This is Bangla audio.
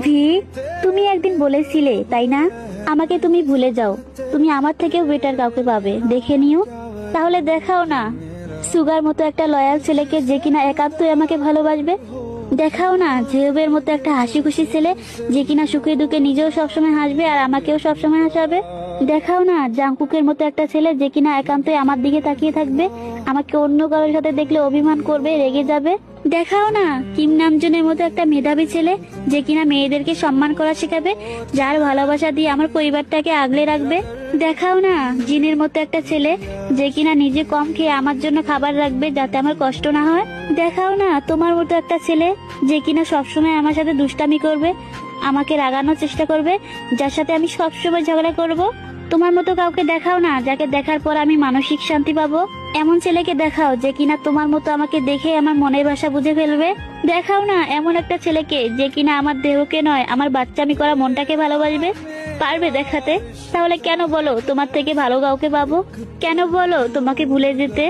ভি, তুমি একদিন বলেছিলে তাই না, আমাকে তুমি ভুলে যাও, তুমি আমার থেকেও বেটার কাউকে পাবে, দেখে নিও। তাহলে দেখাও না সুগার মতো একটা লয়াল ছেলেকে, যে কিনা একান্তই আমাকে ভালোবাসবে। দেখাও না জেহবের মতো একটা হাসি খুশি ছেলে, যে কিনা সুখে দুঃখে নিজেও সবসময় হাসবে আর আমাকেও সবসময় হাসাবে। দেখাও না জাংকুকের মতো একটা ছেলে, যে কিনা একান্তই আমার দিকে তাকিয়ে থাকবে, আমাকে অন্য কারোর সাথে দেখলে অভিমান করবে, রেগে যাবে। দেখাও না কিম নামজনের মতো একটা মেধাবী ছেলে, যে কিনা মেয়েদেরকে সম্মান করা শেখাবে, যার ভালোবাসা দিয়ে আমার পরিবারটাকে আগলে রাখবে। দেখাও না জিনের মতো একটা ছেলে, যে কিনা নিজে কম খেয়ে আমার জন্য খাবার রাখবে, যাতে আমার কষ্ট না হয়। দেখাও না তোমার মতো একটা ছেলে, যে কিনা সবসময় আমার সাথে দুষ্টামি করবে, আমাকে রাগানোর চেষ্টা করবে, যার সাথে আমি সবসময় ঝগড়া করব। তোমার মতো কাউকে দেখাও না, যাকে দেখার পর আমি মানসিক শান্তি পাবো। এমন ছেলেকে দেখাও, যে কিনা তোমার মতো আমাকে দেখে আমার মনের ভাষা বুঝে ফেলবে। দেখাও না এমন একটা ছেলেকে, যে কিনা আমার দেহকে নয়, আমার বাচ্চামি করা মনটাকে ভালোবাসবে। পারবে দেখাতে? তাহলে কেন বলো তোমার থেকে ভালো কাউকে পাবো? কেন বলো তোমাকে ভুলে যেতে?